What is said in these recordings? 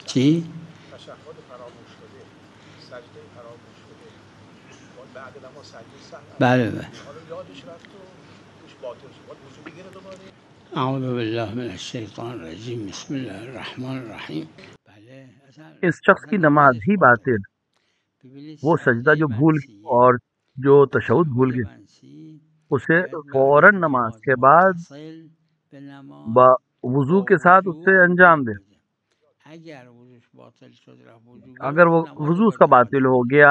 چی؟ بله بله. اعوذ باللہ من الشیطان الرجیم بسم اللہ الرحمن الرحیم. اس شخص کی نماز ہی باطل، وہ سجدہ جو بھول اور جو تشہد بھول گئے اسے فوراً نماز کے بعد وضو کے ساتھ اسے انجام دے. اگر وہ وضو اس کا باطل ہو گیا،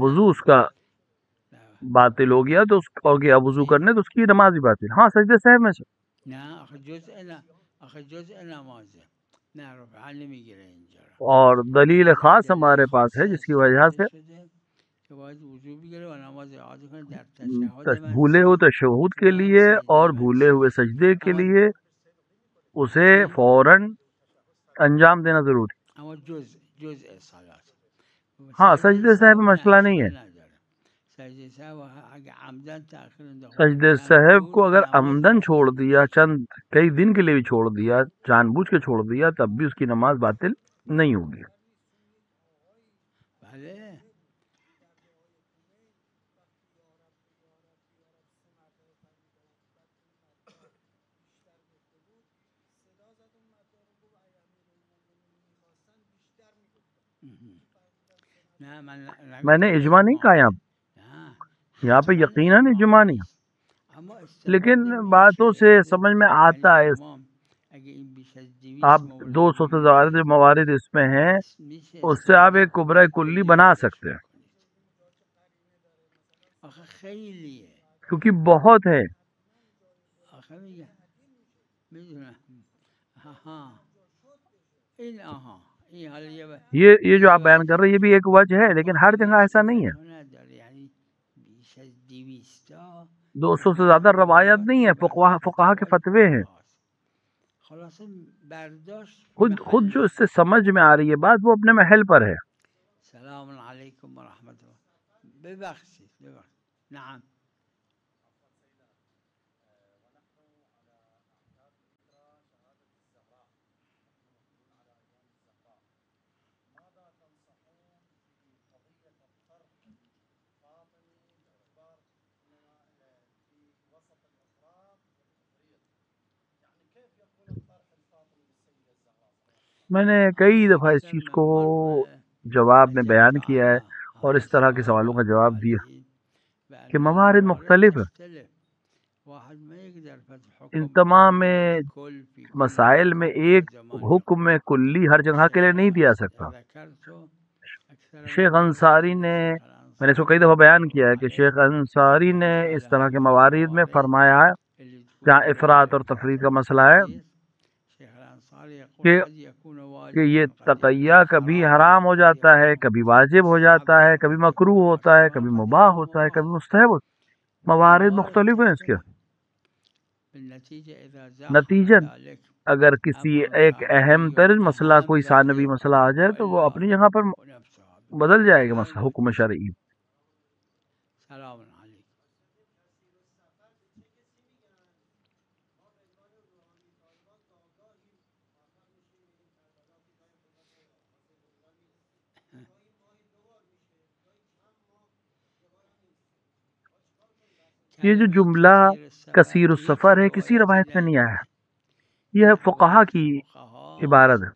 وضو اس کا باطل ہو گیا تو اور گیا وضو کرنے تو اس کی نماز بھی باطل. ہاں سجدے سہو میں سے اور دلیل خاص ہمارے پاس ہے جس کی وجہ سے بھولے ہوئے تشہد کے لیے اور بھولے ہوئے سجدے کے لیے اسے فوراً انجام دینا ضروری. ہاں سجدے صاحب مسئلہ نہیں ہے. سجدے صاحب کو اگر عمدن چھوڑ دیا، چند کئی دن کے لیے بھی چھوڑ دیا، جان بوجھ کے چھوڑ دیا، تب بھی اس کی نماز باطل نہیں ہوگی. میں نے اجماع نہیں کہا یہاں پہ یقیناً اجماع نہیں، لیکن باتوں سے سمجھ میں آتا ہے. آپ 200 سے زیادہ جو موارد اس میں ہیں اس سے آپ ایک کبرہ کلی بنا سکتے ہیں کیونکہ بہت ہے. یہ جو آپ بیان کر رہے ہیں یہ بھی ایک وجہ ہے، لیکن ہر جگہ ایسا نہیں ہے. 200 سے زیادہ روایت نہیں ہے، فقہا کے فتوے ہیں. خود جو اس سے سمجھ میں آ رہی ہے بات وہ اپنے محل پر ہے. السلام علیکم ورحمۃ اللہ. ببخشید. نعم. میں نے کئی دفعہ اس چیز کو جواب میں بیان کیا ہے اور اس طرح کے سوالوں کا جواب دیا کہ موارد مختلف ہے. ان تمام مسائل میں ایک حکم کلی ہر جگہ کے لیے نہیں دیا سکتا. شیخ انصاری نے، میں نے اس کو کئی دفعہ بیان کیا ہے کہ شیخ انصاری نے اس طرح کے موارد میں فرمایا ہے جہاں افراط اور تفرید کا مسئلہ ہے کہ یہ تقیہ کبھی حرام ہو جاتا ہے، کبھی واجب ہو جاتا ہے، کبھی مکروہ ہوتا ہے، کبھی مباح ہوتا ہے، کبھی مستحب ہوتا ہے. موارد مختلف ہیں اس کے. نتیجہ اگر کسی ایک اہم ترین مسئلہ کوئی ثانوی مسئلہ آ جائے تو وہ اپنی جگہ پر بدل جائے گا مسئلہ حکم شرعی. یہ جو جملہ کثیر السفر ہے کسی روایت میں نہیں آیا، یہ فقہا کی عبارت ہے.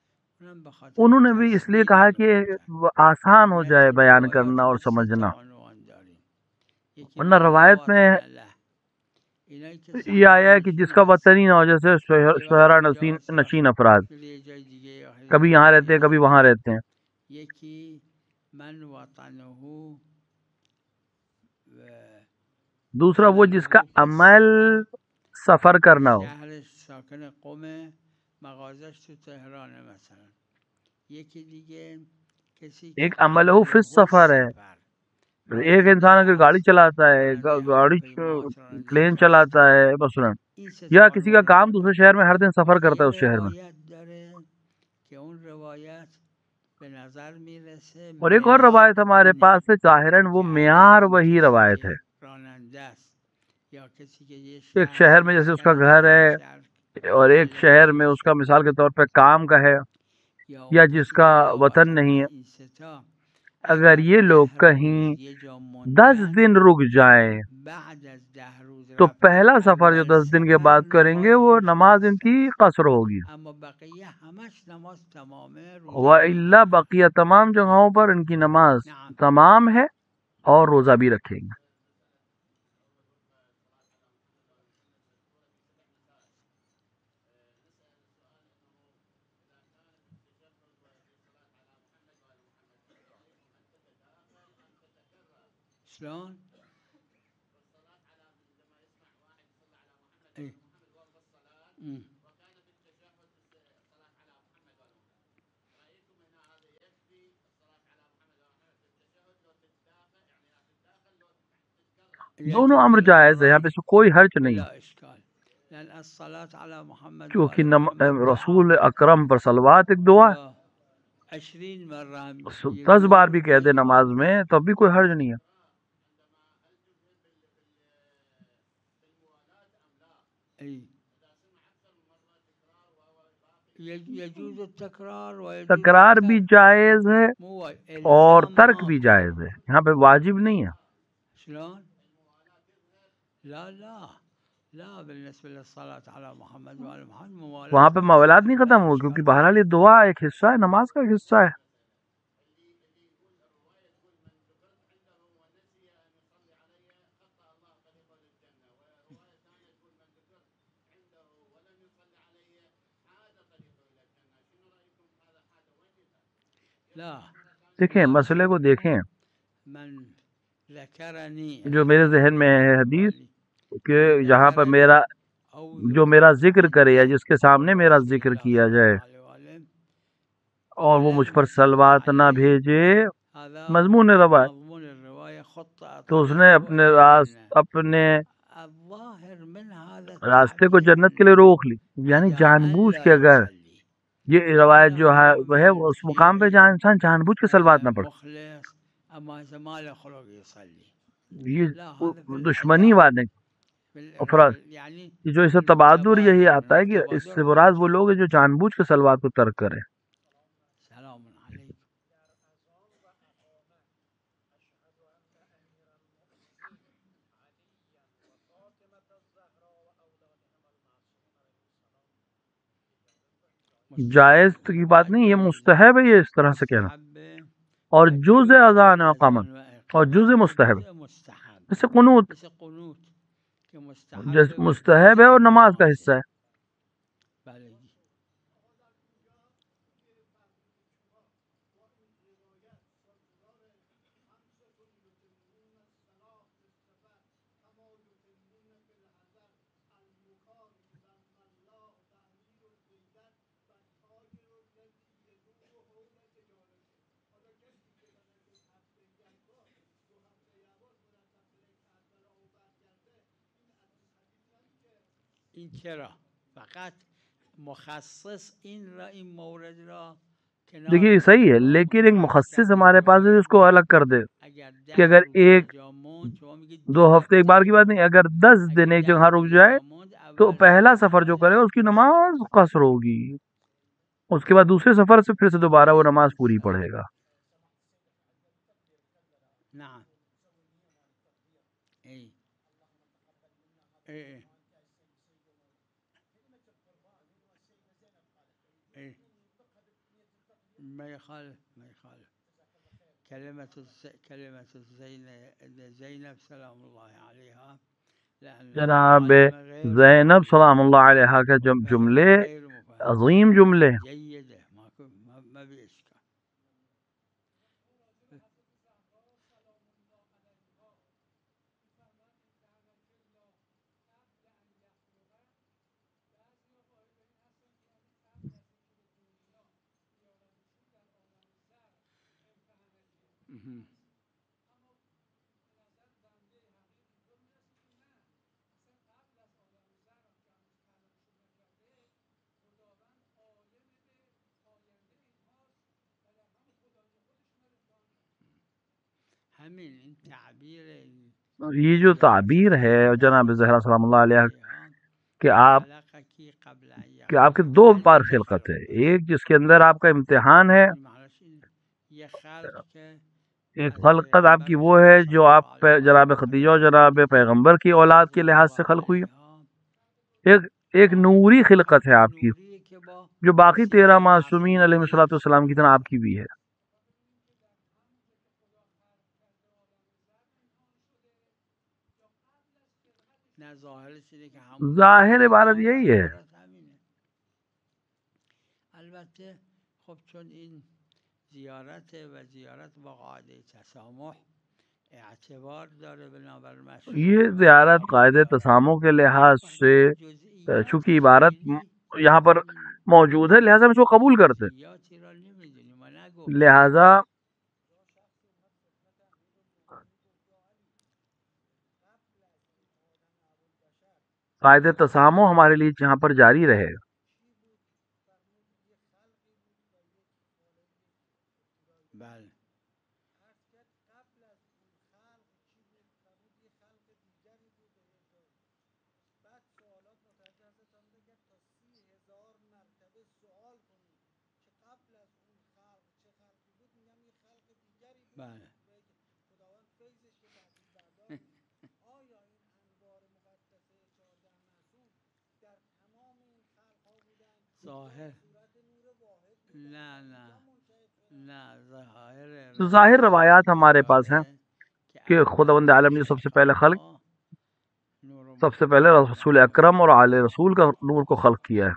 انہوں نے بھی اس لیے کہا کہ آسان ہو جائے بیان کرنا اور سمجھنا، ورنہ روایت میں یہ آیا ہے کہ جس کا وطن ہی نہ ہو، جیسے شہرا نشین افراد کبھی یہاں رہتے ہیں کبھی وہاں رہتے ہیں. دوسرا وہ جس کا عمل سفر کرنا ہو. ایک عمل ہو فی السفر ہے. ایک انسان اگر گاڑی چلاتا ہے، گاڑی پلین چلاتا ہے مثلا، یا کسی کا کام دوسرے شہر میں، ہر دن سفر کرتا ہے اس شہر میں. اور ایک اور روایت ہمارے پاس ہے، ظاہراً وہ معیار وہی روایت ہے. ایک شہر میں جیسے اس کا گھر ہے، اور ایک شہر میں اس کا مثال کے طور پہ کام کا ہے، یا جس کا وطن نہیں ہے. اگر یہ لوگ کہیں 10 دن رک جائیں تو پہلا سفر جو 10 دن کے بعد کریں گے وہ نماز ان کی قصر ہوگی، وَإِلَّا بقیہ تمام جگہوں پر ان کی نماز تمام ہے اور روزہ بھی رکھیں گے. دونوں امر جائز ہے، یہاں پہ اس میں کوئی حرج نہیں، کیونکہ رسول اکرم پر صلوات ایک دعا ہے، 10 بار بھی کہہ دے نماز میں تب بھی کوئی حرج نہیں ہے. تکرار بھی جائز ہے اور ترک بھی جائز ہے، یہاں پہ واجب نہیں ہے. وہاں پہ موالات نہیں ختم ہو، کیونکہ بہرحال یہ دعا ایک حصہ ہے، نماز کا ایک حصہ ہے. دیکھیں مسئلے کو دیکھیں، جو میرے ذہن میں ہے حدیث کہ جہاں پر جو میرا ذکر کرے یا جس کے سامنے میرا ذکر کیا جائے اور وہ مجھ پر صلوات نہ بھیجے، مضمون روایت، تو اس نے اپنے راستے کو جنت کے لیے روک لی. یعنی جان بوجھ کے اگر یہ روایت جو ہے وہ ہے، اس مقام پہ جہاں انسان جان بوجھ کے صلوات نہ پڑے، یہ دشمنی والے افراد جو اسے تبادر یہی آتا ہے کہ اس سے مراد وہ لوگ ہیں جو جان بوجھ کے صلوات کو ترک کریں. جائز کی بات نہیں، یہ مستحب ہے، یہ اس طرح سے کہنا. اور جز اذان و اقامت اور جز مستحب، جیسے قنوت مستحب ہے اور نماز کا حصہ ہے. دیکھیے صحیح ہے، لیکن ایک مخصص ہمارے پاس ہے جس کو الگ کر دے کہ اگر 1-2 ہفتے، ایک بار کی بات نہیں، اگر 10 دن ایک جگہ رک جائے تو پہلا سفر جو کرے اس کی نماز قصر ہوگی، اس کے بعد دوسرے سفر سے پھر سے دوبارہ وہ نماز پوری پڑھے گا. جناب زینب سلام اللہ علیہ کا جملے عظیم جملے. یہ جو تعبیر ہے جناب زہرا سلام اللہ علیہ کہ آپ کے دو بار خلقت ہے، ایک جس کے اندر آپ کا امتحان ہے، ایک خلقت آپ کی وہ ہے جو آپ جناب خدیجہ اور جناب پیغمبر کی اولاد کے لحاظ سے خلق ہوئی ہے، ایک نوری خلقت ہے آپ کی جو باقی 13 معصومین علیہ الصلوۃ والسلام کی طرح آپ کی بھی ہے۔ ظاہر عبارت یہی ہے۔ یہ زیارت قاعدے تسامح کے لحاظ سے چونکہ عبارت یہاں پر موجود ہے لہٰذا ہم اس کو قبول کرتے، لہذا قاعدے تسامح ہمارے لیے یہاں پر جاری رہے۔ ظاہر روایات ہمارے پاس ہیں کہ خداوند عالم نے سب سے پہلے رسول اکرم اور آل رسول کا نور کو خلق کیا ہے۔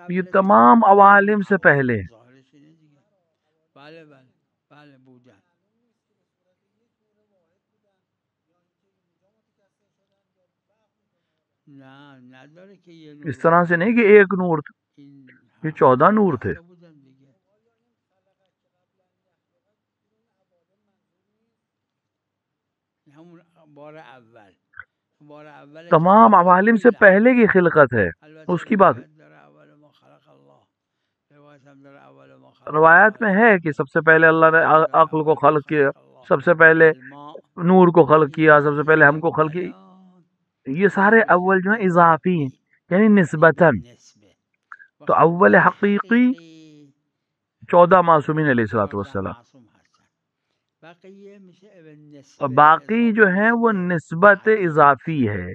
یہ تمام عوالم سے پہلے اس طرح سے نہیں کہ ایک نور تھا، یہ 14 نور تھے۔ تمام عوالم سے پہلے کی خلقت ہے، اس کی بات روایات میں ہے کہ سب سے پہلے اللہ نے عقل کو خلق کیا، سب سے پہلے نور کو خلق کیا، سب سے پہلے ہم کو خلق کیا۔ یہ سارے اول جو ہیں اضافی ہیں، یعنی نسبتاً۔ تو اول حقیقی 14 معصومین علیہ الصلوۃ والسلام، اور باقی جو ہیں وہ نسبت اضافی ہے۔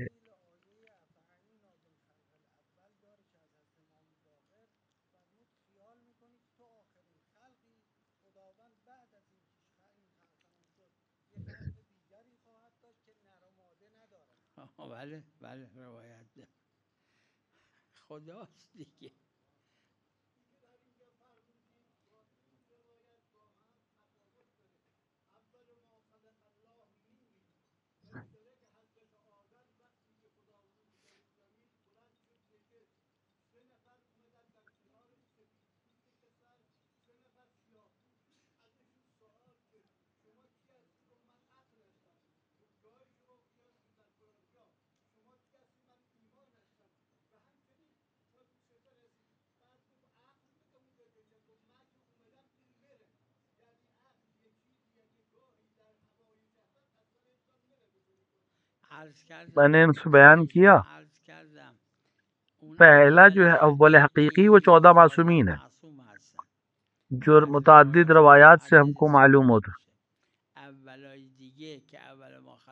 میں نے ان سے بیان کیا، پہلا جو ہے اول حقیقی وہ 14 معصومین ہے جو متعدد روایات سے ہم کو معلوم ہوتا،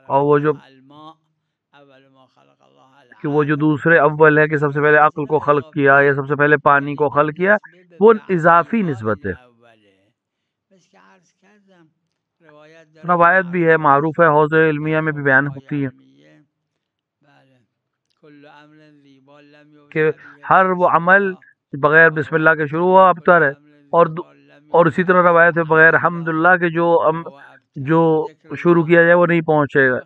اور وہ جو دوسرے اول ہے کہ سب سے پہلے عقل کو خلق کیا یا سب سے پہلے پانی کو خلق کیا، وہ اضافی نسبت ہے۔ روایت بھی ہے، معروف ہے، حوض علمیہ میں بھی بیان ہوتی ہے کہ ہر وہ عمل بغیر بسم اللہ کے شروع ہوا ابتر ہے، اور اسی طرح روایت ہے بغیر الحمدللہ کے جو شروع کیا جائے وہ نہیں پہنچے گا،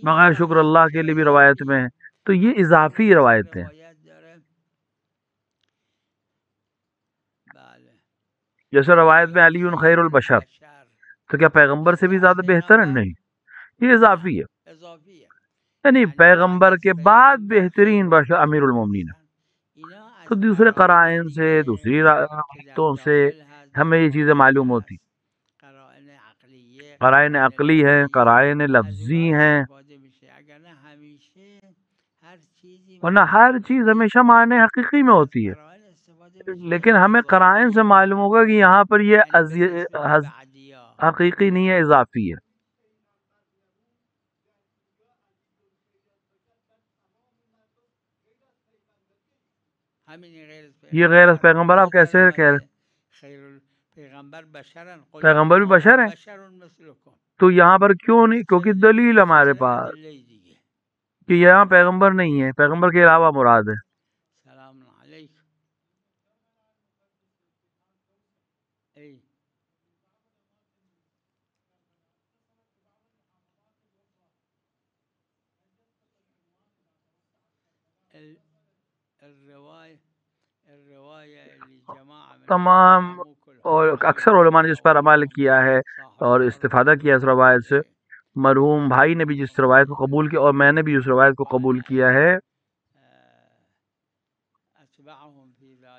بغیر شکر اللہ کے لیے بھی روایت میں ہے۔ تو یہ اضافی روایت ہیں۔ جیسے روایت میں علی خیر البشر، تو کیا پیغمبر سے بھی زیادہ بہتر ہے؟ نہیں، یہ اضافی ہے، یعنی پیغمبر کے بعد بہترین بشر امیر المومنین، تو دوسرے قرائن سے، دوسری باتوں سے ہمیں یہ چیزیں معلوم ہوتی، قرائن عقلی ہیں، قرائن لفظی ہیں، ورنہ ہر چیز ہمیشہ معنی حقیقی میں ہوتی ہے، لیکن ہمیں قرائن سے معلوم ہوگا کہ یہاں پر یہ حقیقی نہیں ہے، اضافی ہے۔ یہ غیر از پیغمبر آپ کیسے کہہ رہے؟ پیغمبر بھی بشر ہیں، تو یہاں پر کیوں نہیں؟ کیونکہ دلیل ہمارے پاس کہ یہاں پیغمبر نہیں ہے، پیغمبر کے علاوہ مراد ہے۔ تمام اور اکثر علماء نے جس پر عمل کیا ہے اور استفادہ کیا اس روایت سے، مرحوم بھائی نے بھی جس روایت کو قبول کیا اور میں نے بھی اس روایت کو قبول کیا ہے،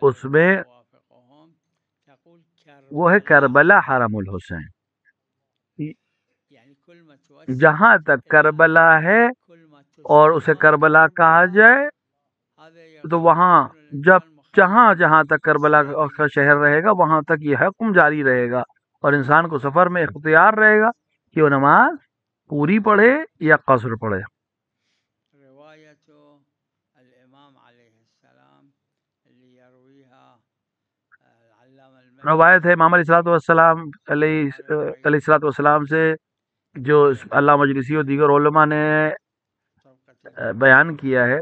اس میں وہ ہے کربلا حرم الحسین۔ جہاں تک کربلا ہے اور اسے کربلا کہا جائے تو وہاں جہاں تک کربلا کا شہر رہے گا وہاں تک یہ حکم جاری رہے گا، اور انسان کو سفر میں اختیار رہے گا کہ وہ نماز پوری پڑھے یا قصر پڑھے۔ روایت ہے امام علیہ الصلوۃ والسلام سے، جو علامہ مجلسی اور دیگر علماء نے بیان کیا ہے،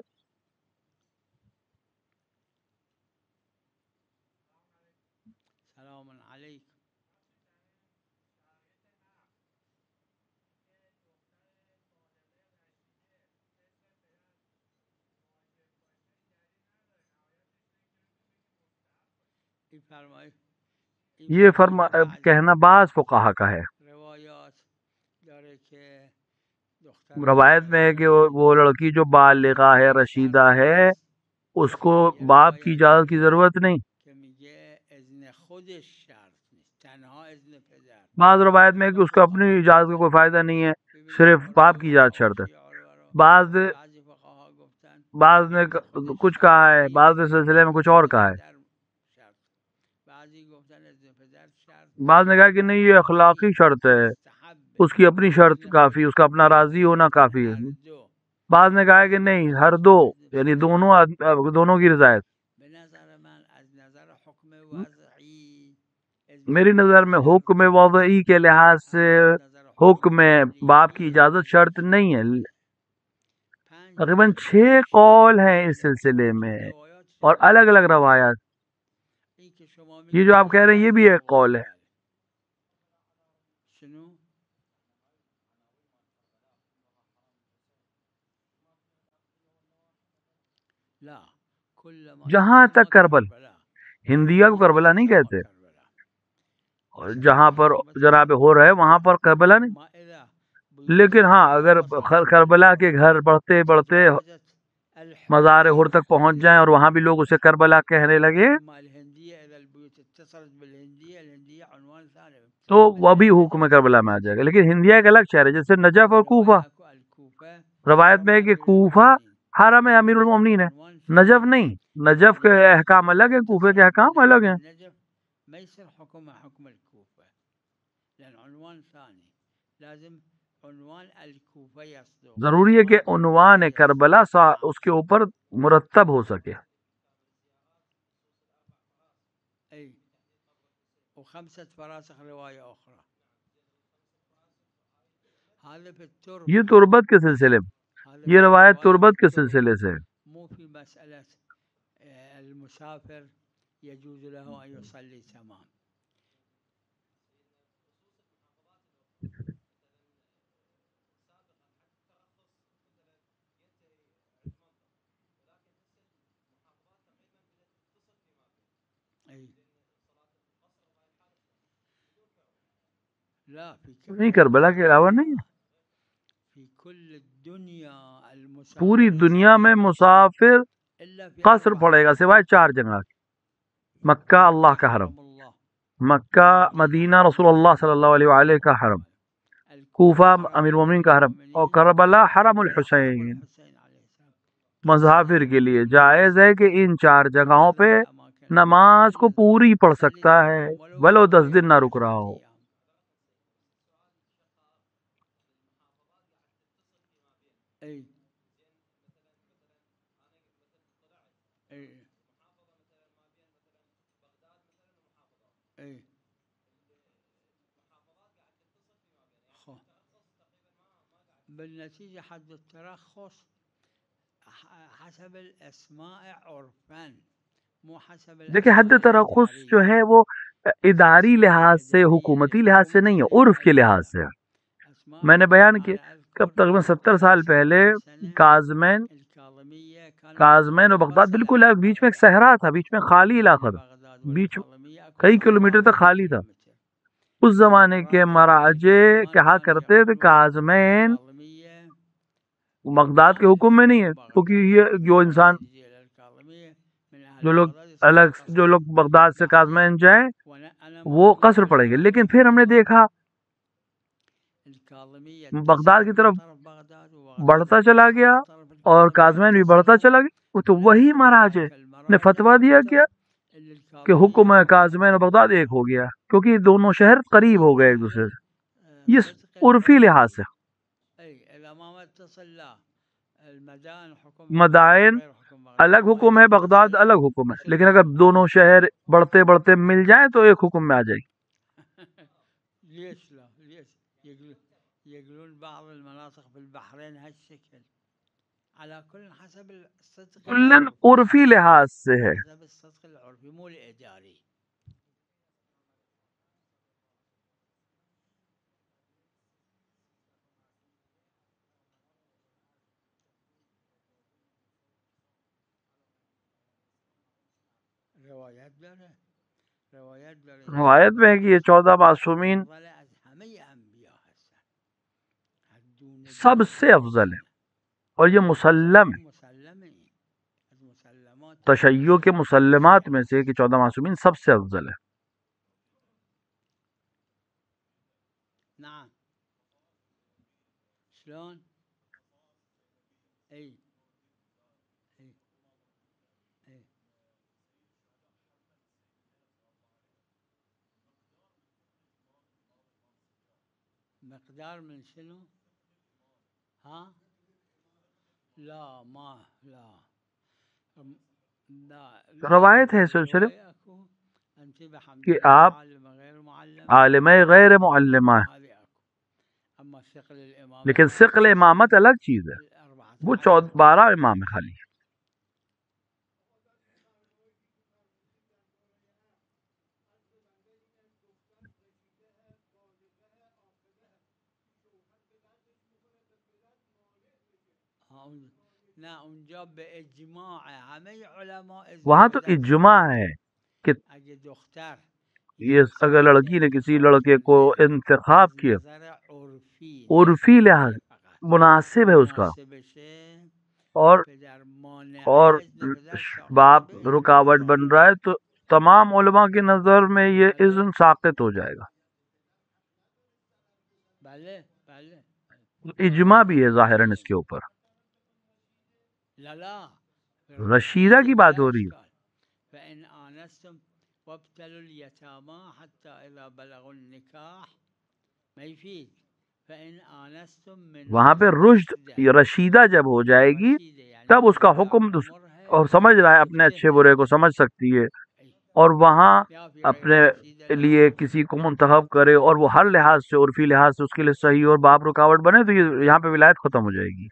یہ کہنا بعض فقہا کا ہے، روایت میں ہے کہ وہ لڑکی جو بالغہ ہے، رشیدہ ہے، اس کو باپ کی اجازت کی ضرورت نہیں۔ بعض روایت میں ہے کہ اس کو اپنی اجازت کا کوئی فائدہ نہیں ہے، صرف باپ کی اجازت شرط ہے۔ بعض نے کچھ کہا ہے، بعض نے سلسلے میں کچھ اور کہا ہے۔ بعض نے کہا کہ نہیں، یہ اخلاقی شرط ہے، اس کی اپنی شرط کافی، اس کا اپنا راضی ہونا کافی ہے۔ بعض نے کہا کہ نہیں، ہر دو، یعنی دونوں کی رضایت۔ میری نظر میں حکم وضعی کے لحاظ سے حکم میں باپ کی اجازت شرط نہیں ہے۔ تقریباً 6 قول ہیں اس سلسلے میں اور الگ الگ روایات۔ یہ جو آپ کہہ رہے ہیں یہ بھی ایک قول ہے۔ جہاں تک ہندیہ کو کربلا نہیں کہتے، جہاں پر جناب ہو رہا ہے وہاں پر کربلا نہیں، لیکن ہاں اگر کربلا کے گھر بڑھتے بڑھتے مزار ہر تک پہنچ جائیں اور وہاں بھی لوگ اسے کربلا کہنے لگے تو وہ بھی حکم کربلا میں آ جائے گا، لیکن ہندیہ ایک الگ شہر ہے، جیسے نجف اور کوفہ۔ روایت میں ہے کہ کوفہ حرم امیر المومنین ہے، نجف نہیں، نجف کے احکام الگ ہیں، کوفے کے احکام الگ ہیں۔ ضروری ہے کہ عنوان کربلا اس کے اوپر مرتب ہو سکے۔ یہ تربت کے سلسلے میں، یہ روایت تربت کے سلسلے سے نہیں، کربلا کے علاوہ نہیں، پوری دنیا میں مسافر قصر پڑے گا سوائے 4 جگہ کے، مکہ اللہ کا حرم، مکہ مدینہ رسول اللہ صلی اللہ علیہ وآلہ کا حرم، کوفہ امیر المومنین کا حرم، اور کربلا حرم الحسین۔ مسافر کے لیے جائز ہے کہ ان 4 جگہوں پہ نماز کو پوری پڑھ سکتا ہے، ولو 10 دن نہ رک رہا ہو۔ بالنتيجة حد الترخص حسب الاسماء عرفا مو حسب دیکھیں حد ترخص جو ہے وہ اداری لحاظ سے، حکومتی لحاظ سے نہیں ہے، عرف کے لحاظ سے۔ میں نے بیان کیا کہ اب تقریباً 70 سال پہلے کاظمین و بغداد بالکل بیچ میں ایک صحرا تھا، بیچ میں خالی علاقہ تھا، بیچ کئی کلومیٹر تک خالی تھا۔ اس زمانے کے مراجع کہا کرتے تھے کاظمین بغداد کے حکم میں نہیں ہے، کیونکہ یہ جو انسان جو لوگ بغداد سے کاظمین جائیں وہ قصر پڑیں گے۔ لیکن پھر ہم نے دیکھا بغداد کی طرف بڑھتا چلا گیا اور کاظمین بھی بڑھتا چلا گیا، تو وہی مراجع نے فتویٰ دیا کیا کہ حکم کاظمین و بغداد ایک ہو گیا، کیونکہ دونوں شہر قریب ہو گئے ایک دوسرے سے، یہ عرفی لحاظ سے۔ مدائن الگ حکم ہے، بغداد الگ حکم ہے، لیکن اگر دونوں شہر بڑھتے بڑھتے مل جائیں تو ایک حکم میں آ جائے گی۔ يقولون بعض المناطق في البحرين هالشكل على كل حسب الصدق کلن عرفی لحاظ سے ہے۔ حسب الصدق العرفي مو الإداري۔ روایت میں ہے کہ یہ 14 معصومین سب سے افضل ہے، اور یہ مسلم ہے، تشیع کے مسلمات میں سے کہ 14 معصومین سب سے افضل ہے۔ نعم شلون اي مقدار من شنو؟ ها لا ما لا روایت ہے سلسلے کہ آپ عالم غیر معلمہ ہیں، لیکن ثقل امامت الگ چیز ہے، وہ 12 امام ہے خالی۔ وہاں تو اجماع ہے کہ یہ اگر لڑکی نے کسی لڑکے کو انتخاب کیا عرفی لحاظ مناسب ہے اس کا، اور باپ رکاوٹ بن رہا ہے، تو تمام علماء کی نظر میں یہ اذن ساقط ہو جائے گا۔ اجماع بھی ہے ظاہراً اس کے اوپر۔ رشیدہ کی بات ہو رہی ہے۔ وہاں پہ رشد رشیدہ جب ہو جائے گی تب اس کا حکم اور سمجھ رہا ہے، اپنے اچھے برے کو سمجھ سکتی ہے، اور وہاں اپنے لیے کسی کو منتخب کرے اور وہ ہر لحاظ سے عرفی لحاظ سے اس کے لیے صحیح اور باپ رکاوٹ بنے، تو یہ یہاں پہ ولایت ختم ہو جائے گی۔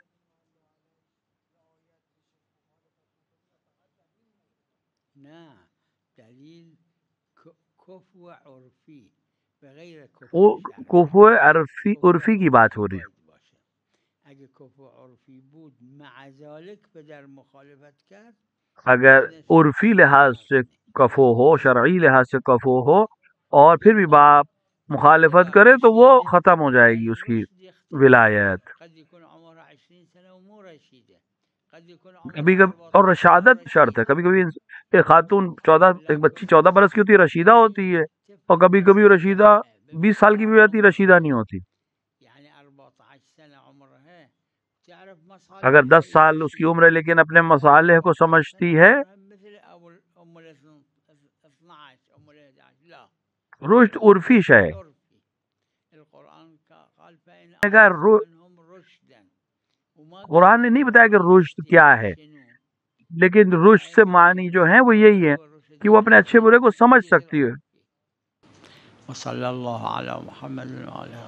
کفو عرفی کی بات ہو رہی ہے۔ اگر عرفی لحاظ سے کفو ہو، شرعی لحاظ سے کفو ہو، اور پھر بھی باپ مخالفت کرے تو وہ ختم ہو جائے گی اس کی ولایت۔ کبھی کبھی اور رشادت شرط ہے، کبھی کبھی ایک خاتون 14 برس کی ہوتی ہے، رشیدہ ہوتی ہے، اور کبھی کبھی رشیدہ 20 سال کی بھی ہوتی ہے، رشیدہ نہیں ہوتی. اگر 10 سال اس کی عمر ہے لیکن اپنے مصالح کو سمجھتی ہے، رشد عرفی شے ہے. قرآن نے نہیں بتایا کہ رشد کیا ہے، لیکن رشد سے معنی جو ہیں وہ یہی ہے کہ وہ اپنے اچھے برے کو سمجھ سکتی ہے. وصلی اللہ علی محمد وعلی آلہ.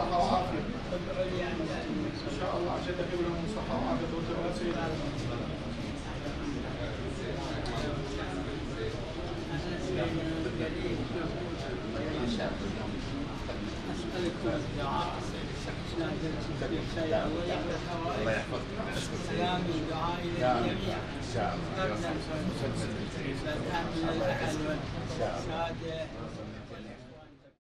الله يحفظك.